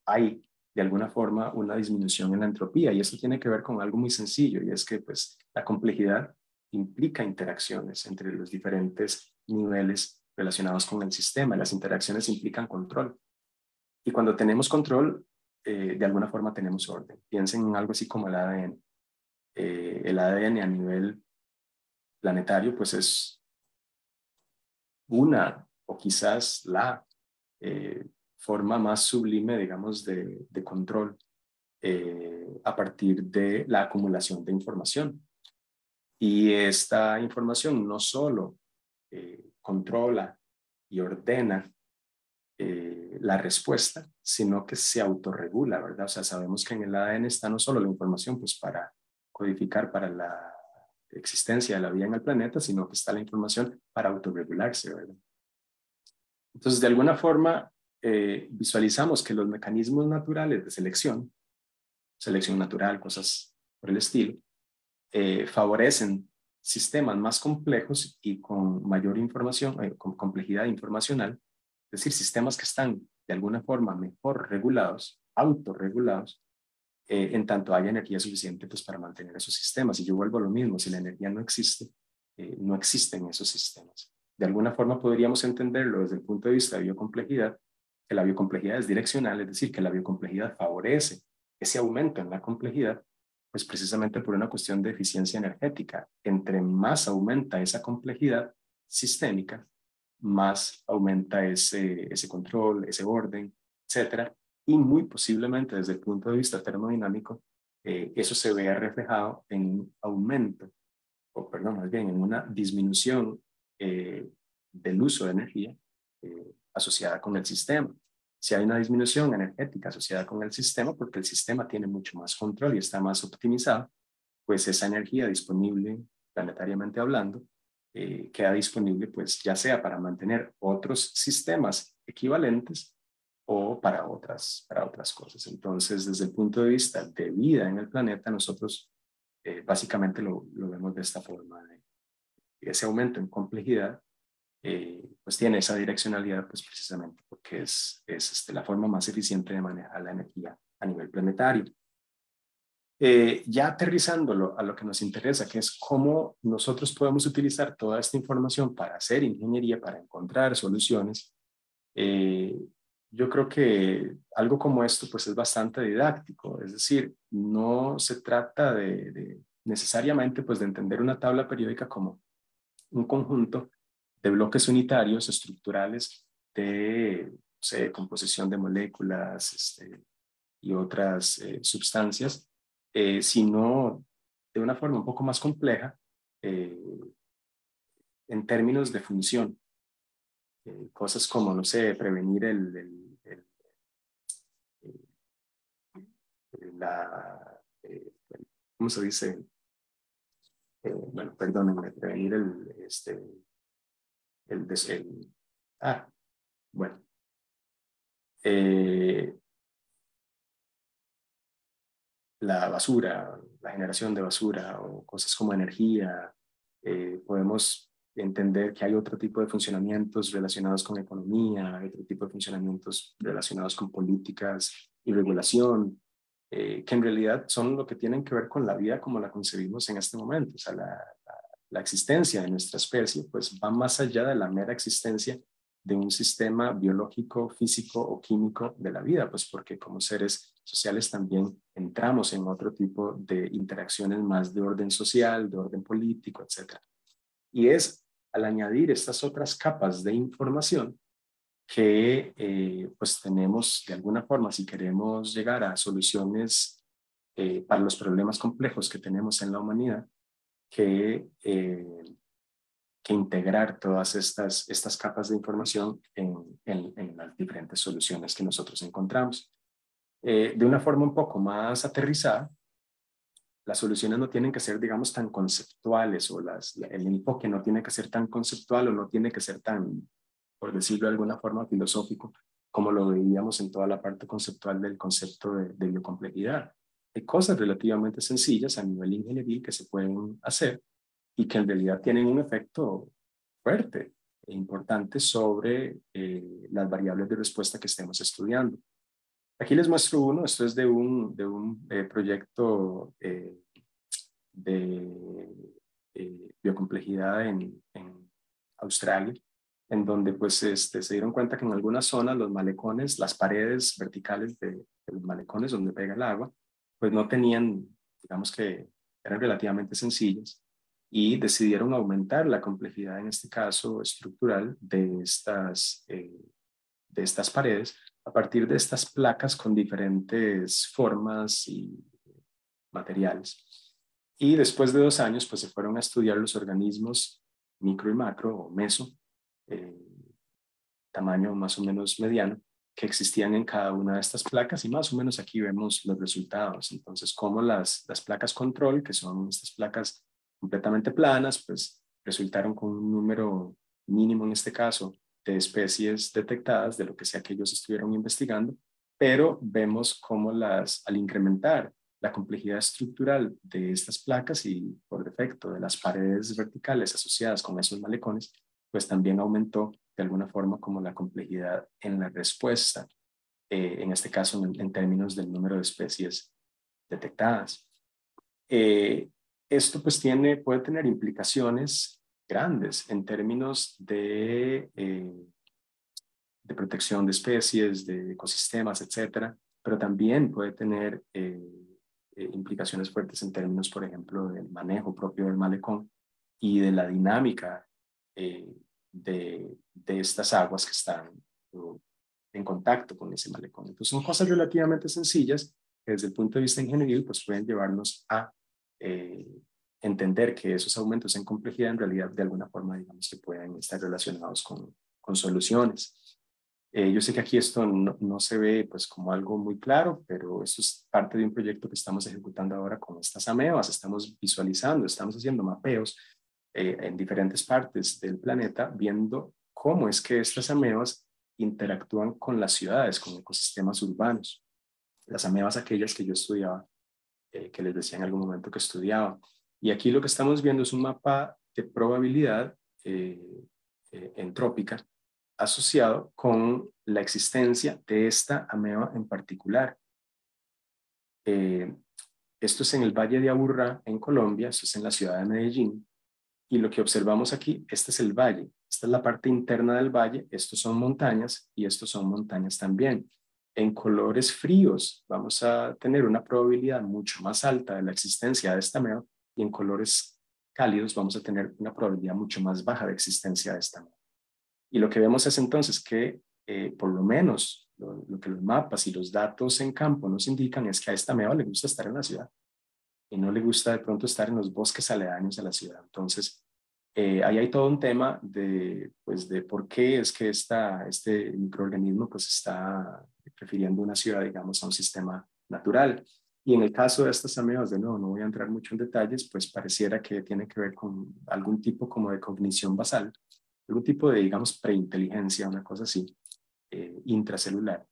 hay de alguna forma una disminución en la entropía, y eso tiene que ver con algo muy sencillo, y es que pues la complejidad implica interacciones entre los diferentes niveles relacionados con el sistema. Las interacciones implican control, y cuando tenemos control, de alguna forma tenemos orden. Piensen en algo así como el ADN. El ADN a nivel planetario pues es una o quizás la forma más sublime, digamos, de control a partir de la acumulación de información. Y esta información no solo controla y ordena la respuesta, sino que se autorregula, ¿verdad? O sea, sabemos que en el ADN está no solo la información pues para codificar para la existencia de la vida en el planeta, sino que está la información para autorregularse, ¿verdad? Entonces, de alguna forma, visualizamos que los mecanismos naturales de selección natural, cosas por el estilo, favorecen sistemas más complejos y con mayor información, con complejidad informacional, es decir, sistemas que están de alguna forma mejor regulados, autorregulados, en tanto haya energía suficiente pues, para mantener esos sistemas. Y yo vuelvo a lo mismo, si la energía no existe, no existen esos sistemas. De alguna forma podríamos entenderlo desde el punto de vista de biocomplejidad, que la biocomplejidad es direccional, es decir, que la biocomplejidad favorece ese aumento en la complejidad, pues precisamente por una cuestión de eficiencia energética. Entre más aumenta esa complejidad sistémica, más aumenta ese control, ese orden, etcétera. Y muy posiblemente desde el punto de vista termodinámico, eso se vea reflejado en un aumento, o perdón, más bien en una disminución del uso de energía asociada con el sistema. Si hay una disminución energética asociada con el sistema, porque el sistema tiene mucho más control y está más optimizado, pues esa energía disponible, planetariamente hablando, queda disponible pues ya sea para mantener otros sistemas equivalentes o para otras cosas. Entonces, desde el punto de vista de vida en el planeta, nosotros básicamente lo vemos de esta forma. Ese aumento en complejidad pues tiene esa direccionalidad pues precisamente porque es la forma más eficiente de manejar la energía a nivel planetario. Ya aterrizándolo a lo que nos interesa, que es cómo nosotros podemos utilizar toda esta información para hacer ingeniería, para encontrar soluciones. Yo creo que algo como esto pues es bastante didáctico, es decir, no se trata de necesariamente pues de entender una tabla periódica como un conjunto de bloques unitarios estructurales de, no sé, composición de moléculas y otras sustancias, sino de una forma un poco más compleja en términos de función. Cosas como, no sé, prevenir ¿cómo se dice? Bueno, perdónenme, prevenir bueno. La basura, la generación de basura o cosas como energía. Podemos entender que hay otro tipo de funcionamientos relacionados con economía, hay otro tipo de funcionamientos relacionados con políticas y regulación, que en realidad son lo que tienen que ver con la vida como la concebimos en este momento. O sea, la existencia de nuestra especie pues va más allá de la mera existencia de un sistema biológico, físico o químico de la vida, pues porque como seres sociales también entramos en otro tipo de interacciones más de orden social, de orden político, etc. Y es al añadir estas otras capas de información que pues tenemos de alguna forma, si queremos llegar a soluciones para los problemas complejos que tenemos en la humanidad, que integrar todas estas capas de información en las diferentes soluciones que nosotros encontramos. De una forma un poco más aterrizada, las soluciones no tienen que ser, digamos, tan conceptuales o el enfoque no tiene que ser tan conceptual o no tiene que ser tan, por decirlo de alguna forma, filosófico, como lo veíamos en toda la parte conceptual del concepto de biocomplejidad. Hay cosas relativamente sencillas a nivel ingenieril que se pueden hacer y que en realidad tienen un efecto fuerte e importante sobre las variables de respuesta que estemos estudiando. Aquí les muestro uno, esto es de un proyecto de biocomplejidad en Australia, en donde pues se dieron cuenta que en algunas zonas los malecones, las paredes verticales de los malecones donde pega el agua, pues no tenían, digamos que eran relativamente sencillas y decidieron aumentar la complejidad, en este caso estructural, de estas paredes a partir de estas placas con diferentes formas y materiales. Y después de 2 años, pues se fueron a estudiar los organismos micro y macro o meso, eh, tamaño más o menos mediano, que existían en cada una de estas placas y más o menos aquí vemos los resultados. Entonces, como las placas control, que son estas placas completamente planas, pues resultaron con un número mínimo en este caso de especies detectadas de lo que sea que ellos estuvieron investigando, pero vemos cómo al incrementar la complejidad estructural de estas placas y por defecto de las paredes verticales asociadas con esos malecones, pues también aumentó de alguna forma como la complejidad en la respuesta, en este caso en términos del número de especies detectadas. Esto pues puede tener implicaciones grandes en términos de protección de especies, de ecosistemas, etcétera, pero también puede tener implicaciones fuertes en términos, por ejemplo, del manejo propio del malecón y de la dinámica de estas aguas que están en contacto con ese malecón. Entonces son cosas relativamente sencillas que desde el punto de vista ingenieril pues pueden llevarnos a entender que esos aumentos en complejidad en realidad de alguna forma digamos que pueden estar relacionados con soluciones. Yo sé que aquí esto no se ve pues como algo muy claro, pero esto es parte de un proyecto que estamos ejecutando ahora con estas amebas. Estamos visualizando, estamos haciendo mapeos en diferentes partes del planeta, viendo cómo es que estas amebas interactúan con las ciudades, con ecosistemas urbanos. Las amebas aquellas que yo estudiaba, que les decía en algún momento que estudiaba. Y aquí lo que estamos viendo es un mapa de probabilidad entrópica asociado con la existencia de esta ameba en particular. Esto es en el Valle de Aburrá, en Colombia, esto es en la ciudad de Medellín, y lo que observamos aquí, este es el valle, esta es la parte interna del valle, estos son montañas y estos son montañas también. En colores fríos vamos a tener una probabilidad mucho más alta de la existencia de esta ameba y en colores cálidos vamos a tener una probabilidad mucho más baja de existencia de esta ameba. Y lo que vemos es entonces que por lo menos lo que los mapas y los datos en campo nos indican es que a esta ameba le gusta estar en la ciudad y no le gusta de pronto estar en los bosques aledaños a la ciudad. Entonces, ahí hay todo un tema pues, de por qué es que este microorganismo pues, está prefiriendo una ciudad, digamos, a un sistema natural. Y en el caso de estas amebas, de nuevo, no voy a entrar mucho en detalles, pues pareciera que tiene que ver con algún tipo como de cognición basal, algún tipo de, digamos, preinteligencia, una cosa así, intracelular,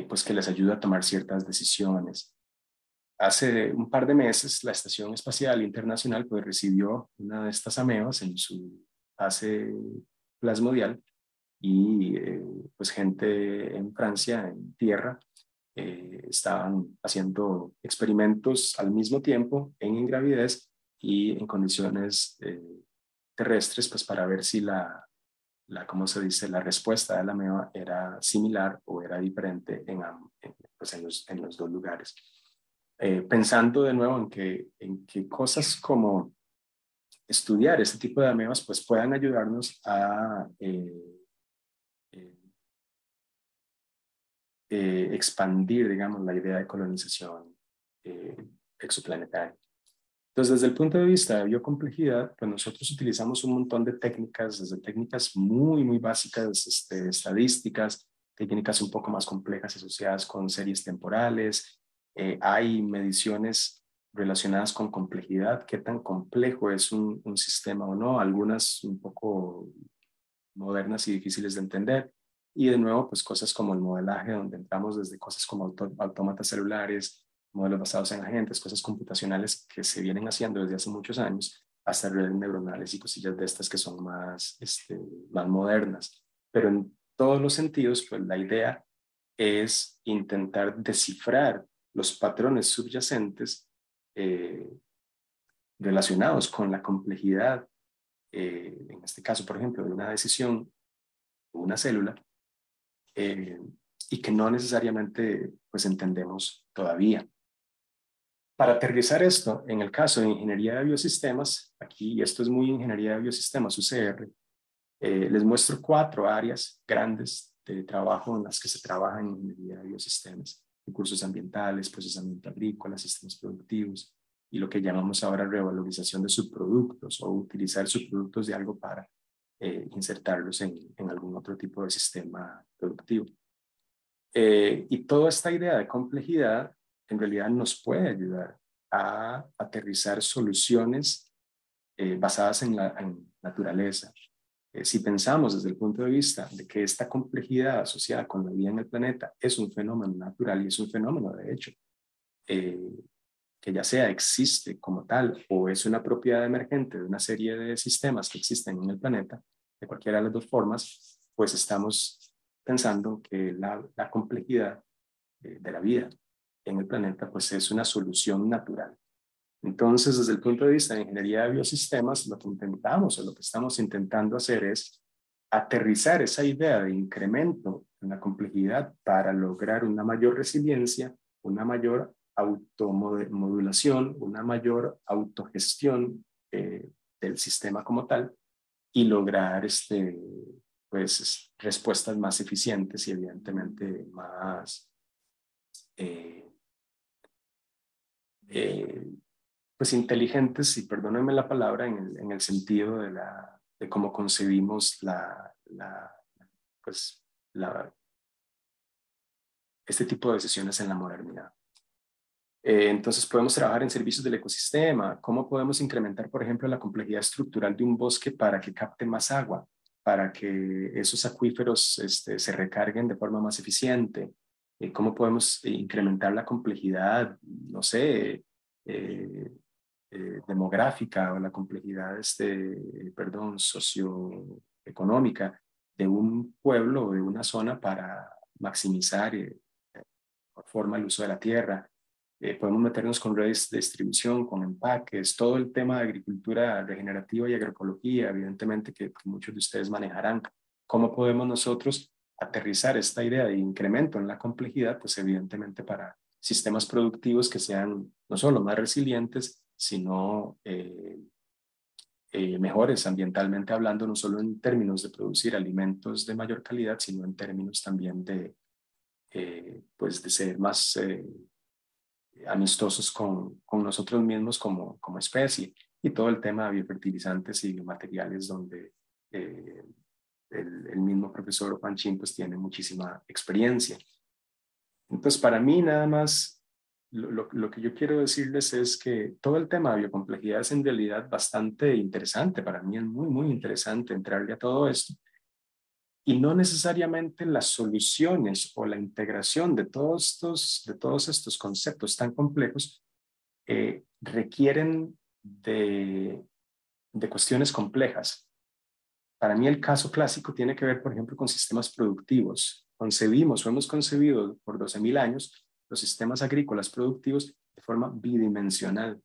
pues que les ayuda a tomar ciertas decisiones. Hace un par de meses, la Estación Espacial Internacional pues, recibió una de estas amebas en su fase plasmodial y pues gente en Francia, en tierra, estaban haciendo experimentos al mismo tiempo en ingravidez y en condiciones terrestres pues para ver si ¿cómo se dice? La respuesta de la ameba era similar o era diferente pues en los dos lugares. Pensando de nuevo en que cosas como estudiar este tipo de amebas pues puedan ayudarnos a expandir, digamos, la idea de colonización exoplanetaria. Entonces, desde el punto de vista de biocomplejidad, pues nosotros utilizamos un montón de técnicas, desde técnicas muy, muy básicas, estadísticas, técnicas un poco más complejas asociadas con series temporales, Hay mediciones relacionadas con complejidad, qué tan complejo es un sistema o no, algunas un poco modernas y difíciles de entender. Y de nuevo, pues cosas como el modelaje, donde entramos desde cosas como autómatas celulares, modelos basados en agentes, cosas computacionales que se vienen haciendo desde hace muchos años, hasta redes neuronales y cosillas de estas que son más modernas. Pero en todos los sentidos, pues la idea es intentar descifrar los patrones subyacentes relacionados con la complejidad, en este caso, por ejemplo, de una decisión de una célula, y que no necesariamente pues entendemos todavía. Para aterrizar esto, en el caso de ingeniería de biosistemas, aquí esto es muy ingeniería de biosistemas, UCR, les muestro 4 áreas grandes de trabajo en las que se trabaja en ingeniería de biosistemas: recursos ambientales, procesamiento agrícola, sistemas productivos y lo que llamamos ahora revalorización de subproductos o utilizar subproductos de algo para insertarlos en algún otro tipo de sistema productivo. Y toda esta idea de complejidad en realidad nos puede ayudar a aterrizar soluciones basadas en la naturaleza. Si pensamos desde el punto de vista de que esta complejidad asociada con la vida en el planeta es un fenómeno natural y es un fenómeno de hecho, que ya sea existe como tal o es una propiedad emergente de una serie de sistemas que existen en el planeta, de cualquiera de las dos formas, pues estamos pensando que la complejidad de la vida en el planeta pues es una solución natural. Entonces, desde el punto de vista de ingeniería de biosistemas, lo que intentamos o lo que estamos intentando hacer es aterrizar esa idea de incremento en la complejidad para lograr una mayor resiliencia, una mayor automodulación, una mayor autogestión del sistema como tal y lograr pues, respuestas más eficientes y evidentemente más pues inteligentes, y perdónenme la palabra, en el sentido de cómo concebimos pues, este tipo de decisiones en la modernidad. Entonces podemos trabajar en servicios del ecosistema. ¿Cómo podemos incrementar, por ejemplo, la complejidad estructural de un bosque para que capte más agua, para que esos acuíferos se recarguen de forma más eficiente? ¿Cómo podemos incrementar la complejidad, no sé, demográfica o la complejidad socioeconómica de un pueblo o de una zona para maximizar por forma el uso de la tierra? Podemos meternos con redes de distribución, con empaques, todo el tema de agricultura regenerativa y agroecología, evidentemente que muchos de ustedes manejarán. ¿Cómo podemos nosotros aterrizar esta idea de incremento en la complejidad? Pues evidentemente para sistemas productivos que sean no solo más resilientes, sino mejores ambientalmente hablando, no solo en términos de producir alimentos de mayor calidad, sino en términos también pues de ser más amistosos con nosotros mismos como especie, y todo el tema de biofertilizantes y biomateriales donde el mismo profesor Juan Chin pues tiene muchísima experiencia. Entonces, para mí nada más lo que yo quiero decirles es que todo el tema de biocomplejidad es en realidad bastante interesante. Para mí es muy, muy interesante entrarle a todo esto. Y no necesariamente las soluciones o la integración de todos estos conceptos tan complejos requieren de cuestiones complejas. Para mí el caso clásico tiene que ver, por ejemplo, con sistemas productivos. Concebimos o hemos concebido por 12.000 años los sistemas agrícolas productivos de forma bidimensional.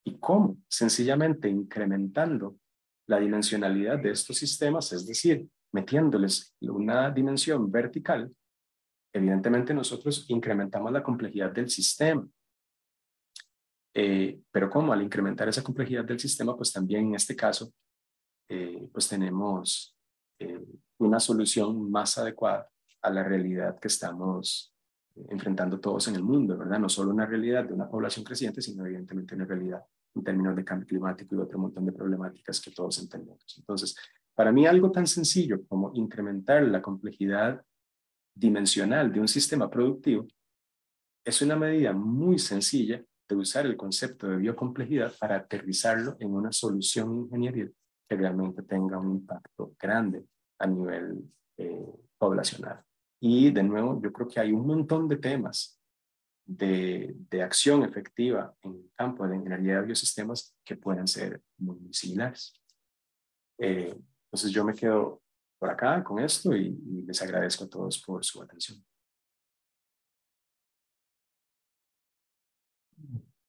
¿Y cómo? Sencillamente incrementando la dimensionalidad de estos sistemas, es decir, metiéndoles una dimensión vertical. Evidentemente nosotros incrementamos la complejidad del sistema. Pero ¿cómo? Al incrementar esa complejidad del sistema, pues también en este caso, pues tenemos una solución más adecuada a la realidad que estamos enfrentando todos en el mundo, ¿verdad? No solo una realidad de una población creciente, sino evidentemente una realidad en términos de cambio climático y otro montón de problemáticas que todos entendemos. Entonces, para mí algo tan sencillo como incrementar la complejidad dimensional de un sistema productivo es una medida muy sencilla de usar el concepto de biocomplejidad para aterrizarlo en una solución ingenieril que realmente tenga un impacto grande a nivel poblacional. Y de nuevo, yo creo que hay un montón de temas de acción efectiva en el campo de la ingeniería de biosistemas que pueden ser muy similares. Entonces yo me quedo por acá con esto y les agradezco a todos por su atención.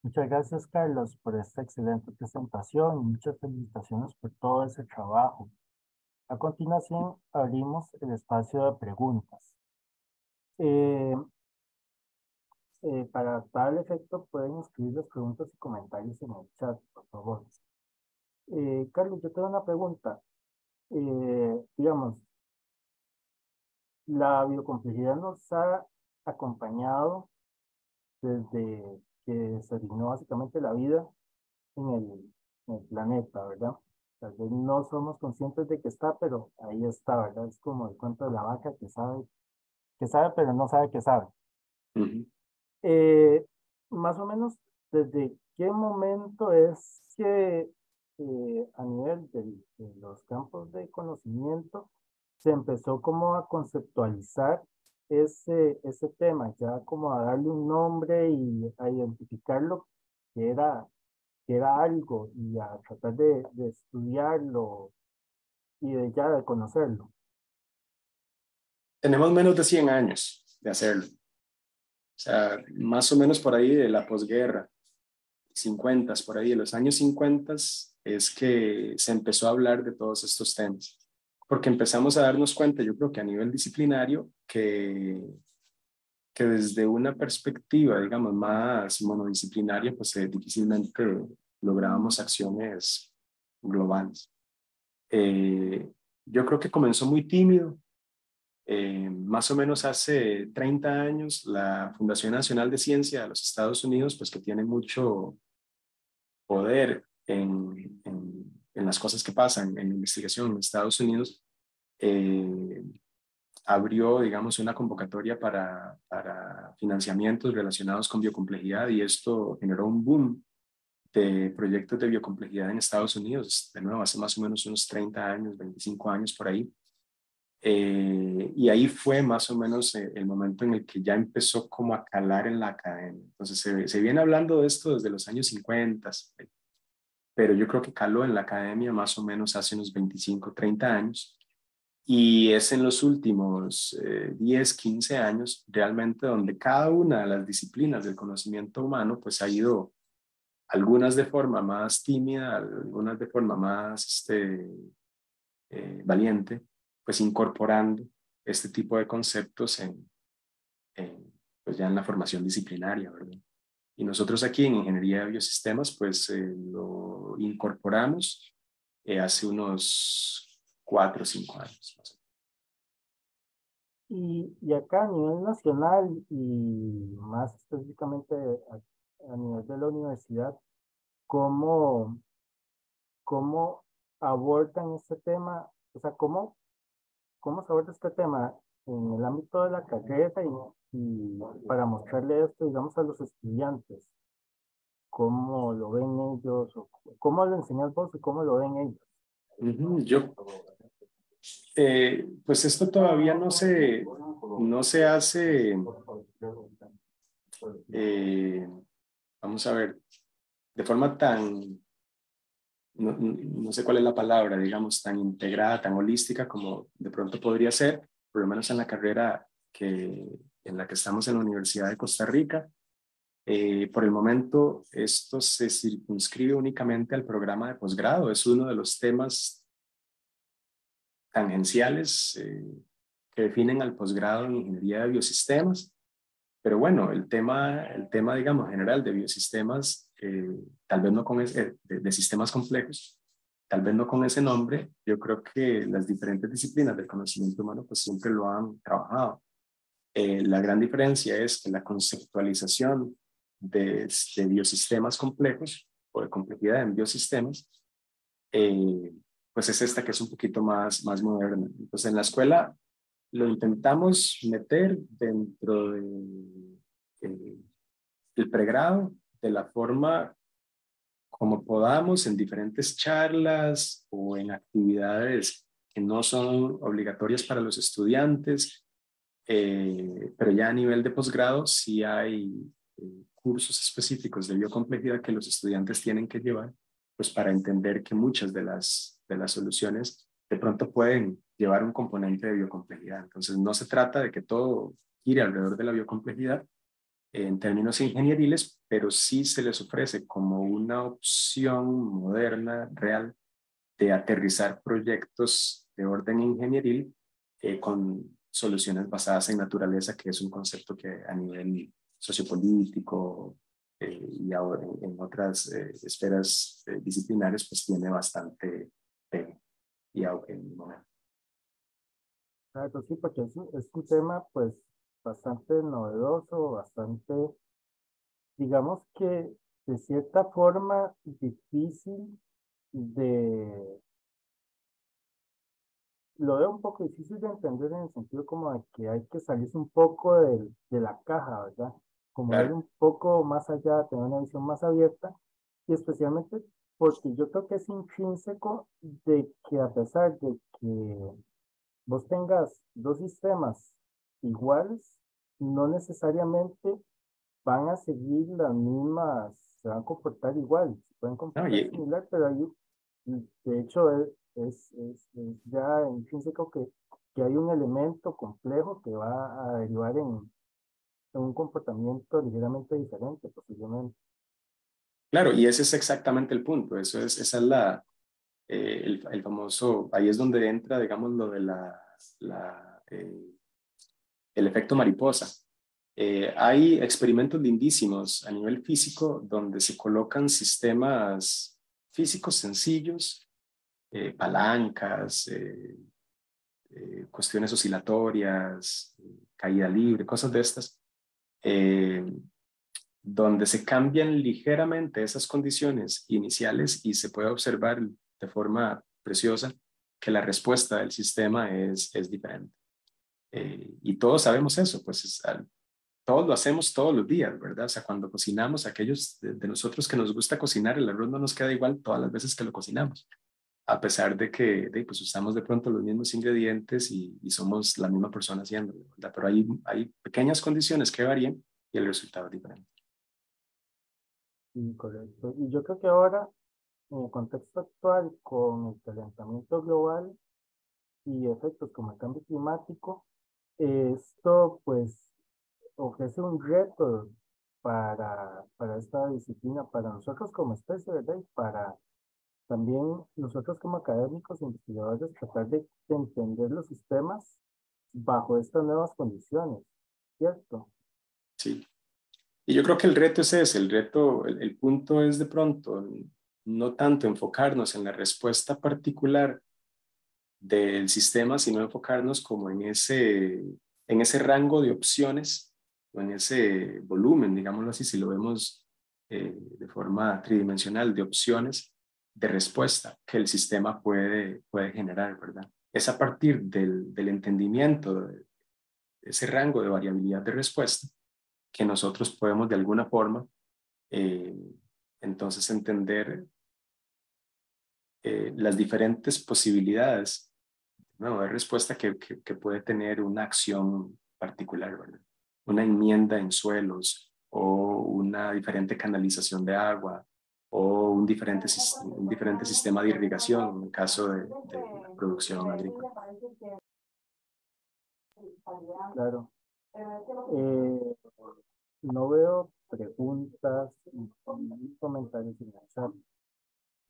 Muchas gracias, Carlos, por esta excelente presentación y muchas felicitaciones por todo ese trabajo. A continuación, abrimos el espacio de preguntas. Eh, para tal efecto, pueden escribir las preguntas y comentarios en el chat, por favor. Carlos, yo tengo una pregunta. Digamos, la biocomplejidad nos ha acompañado desde que se originó básicamente la vida en el planeta, ¿verdad? Tal vez no somos conscientes de que está, pero ahí está, ¿verdad? Es como el cuento de la vaca que sabe, pero no sabe que sabe. Uh-huh. Más o menos, ¿desde qué momento es que a nivel de los campos de conocimiento se empezó como a conceptualizar ese tema, ya como a darle un nombre y a identificarlo que era algo y a tratar de estudiarlo y de ya de conocerlo? Tenemos menos de 100 años de hacerlo. O sea, más o menos por ahí de la posguerra, 50, por ahí de los años 50 es que se empezó a hablar de todos estos temas. Porque empezamos a darnos cuenta, yo creo que a nivel disciplinario, que desde una perspectiva, digamos, más monodisciplinaria, pues difícilmente lográbamos acciones globales. Yo creo que comenzó muy tímido. Más o menos hace 30 años, la Fundación Nacional de Ciencia de los Estados Unidos, pues que tiene mucho poder en las cosas que pasan en investigación en Estados Unidos, abrió, digamos, una convocatoria para financiamientos relacionados con biocomplejidad y esto generó un boom de proyectos de biocomplejidad en Estados Unidos, de nuevo, hace más o menos unos 30 años, 25 años por ahí. Y ahí fue más o menos el momento en el que ya empezó como a calar en la academia. Entonces se viene hablando de esto desde los años 50, pero yo creo que caló en la academia más o menos hace unos 25, 30 años. Y es en los últimos 10, 15 años realmente donde cada una de las disciplinas del conocimiento humano pues ha ido, algunas de forma más tímida, algunas de forma más valiente, pues incorporando este tipo de conceptos pues ya en la formación disciplinaria, ¿verdad? Y nosotros aquí en Ingeniería de Biosistemas pues lo incorporamos hace unos 4 o 5 años. Más o menos. Y acá a nivel nacional y más específicamente a nivel de la universidad, ¿cómo, cómo abordan este tema? O sea, ¿cómo se aborda este tema en el ámbito de la carrera y para mostrarle esto, digamos, a los estudiantes? ¿Cómo lo ven ellos? O ¿cómo lo enseñas vos y cómo lo ven ellos? Yo, pues esto todavía no se hace, vamos a ver, de forma tan, no sé cuál es la palabra, digamos, tan integrada, tan holística como de pronto podría ser, por lo menos en la carrera en la que estamos en la Universidad de Costa Rica. Por el momento, esto se circunscribe únicamente al programa de posgrado. Es uno de los temas tangenciales que definen al posgrado en Ingeniería de Biosistemas. Pero bueno, el tema digamos, general de biosistemas, tal vez no con de sistemas complejos, tal vez no con ese nombre, yo creo que las diferentes disciplinas del conocimiento humano pues siempre lo han trabajado. La gran diferencia es que la conceptualización de biosistemas complejos o de complejidad en biosistemas, pues es esta que es un poquito más moderna. Entonces en la escuela lo intentamos meter dentro el pregrado de la forma como podamos en diferentes charlas o en actividades que no son obligatorias para los estudiantes, pero ya a nivel de posgrado sí hay cursos específicos de biocomplejidad que los estudiantes tienen que llevar, pues para entender que muchas de las soluciones de pronto pueden llevar un componente de biocomplejidad. Entonces no se trata de que todo gire alrededor de la biocomplejidad, en términos ingenieriles, pero sí se les ofrece como una opción moderna, real, de aterrizar proyectos de orden ingenieril con soluciones basadas en naturaleza, que es un concepto que a nivel sociopolítico y ahora en otras esferas disciplinares, pues tiene bastante pegue y auge en el momento. Claro, sí, porque es un tema pues bastante novedoso, bastante, digamos que de cierta forma difícil de, lo veo un poco difícil de entender en el sentido como de que hay que salirse un poco de la caja, ¿verdad? Como ir Claro, un poco más allá, tener una visión más abierta y especialmente porque yo creo que es intrínseco de que a pesar de que vos tengas dos sistemas iguales, no necesariamente van a seguir las mismas, se van a comportar igual, se pueden ¿no? comportar similar, pero hay, de hecho es ya intrínseco que hay un elemento complejo que va a derivar en un comportamiento ligeramente diferente, posiblemente. Claro, y ese es exactamente el punto. Esa es el famoso, ahí es donde entra, digamos, lo de el efecto mariposa. Hay experimentos lindísimos a nivel físico donde se colocan sistemas físicos sencillos, palancas, cuestiones oscilatorias, caída libre, cosas de estas, eh, donde se cambian ligeramente esas condiciones iniciales y se puede observar de forma preciosa que la respuesta del sistema es diferente. Y todos sabemos eso, pues todos lo hacemos todos los días, ¿verdad? O sea, cuando cocinamos, aquellos de nosotros que nos gusta cocinar, el arroz no nos queda igual todas las veces que lo cocinamos, a pesar de que pues usamos de pronto los mismos ingredientes y somos la misma persona haciéndolo, ¿verdad? Pero hay pequeñas condiciones que varían y el resultado es diferente. Incorrecto. Y yo creo que ahora, en el contexto actual, con el calentamiento global y efectos como el cambio climático, esto pues ofrece un reto para esta disciplina, para nosotros como especie, ¿verdad? Y para también nosotros como académicos, investigadores, tratar de entender los sistemas bajo estas nuevas condiciones, ¿cierto? Sí. Y yo creo que el reto es ese, el reto, el punto es de pronto no tanto enfocarnos en la respuesta particular del sistema, sino enfocarnos como en ese rango de opciones o en ese volumen, digámoslo así, si lo vemos de forma tridimensional, de opciones de respuesta que el sistema puede generar, ¿verdad? Es a partir del entendimiento de ese rango de variabilidad de respuesta que nosotros podemos de alguna forma eh, entonces entender las diferentes posibilidades, ¿no?, de respuesta que puede tener una acción particular, ¿verdad? Una enmienda en suelos o una diferente canalización de agua o un diferente sistema de irrigación en el caso de la producción agrícola. Claro. Eh, no veo preguntas ni comentarios en el chat.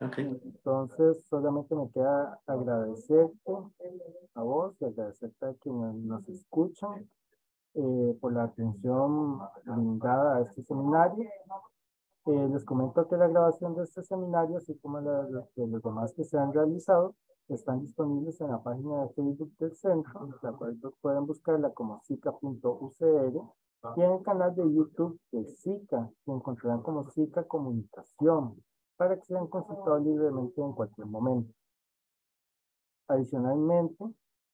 Okay. Entonces, solamente me queda agradecerte a vos y agradecerte a quienes nos escuchan por la atención brindada a este seminario. Les comento que la grabación de este seminario, así como de los demás que se han realizado, están disponibles en la página de Facebook del centro, la cual pueden buscarla como sica.ucr, y en el canal de YouTube de SICA, que encontrarán como SICA Comunicación, para que sean consultados libremente en cualquier momento. Adicionalmente,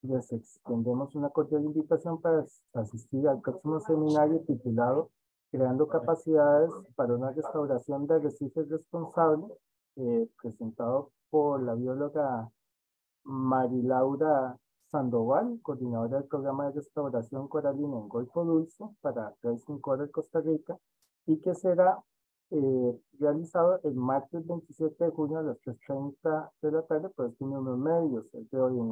les extendemos una cordial invitación para asistir al próximo seminario titulado creando capacidades para una restauración de arrecifes responsable, presentado por la bióloga Marilaura Sandoval, coordinadora del programa de restauración coralina en Golfo Dulce para Racing Coral Costa Rica, y que será realizado el martes 27 de junio a las 3:30 de la tarde por estos mismos medios, el de hoy en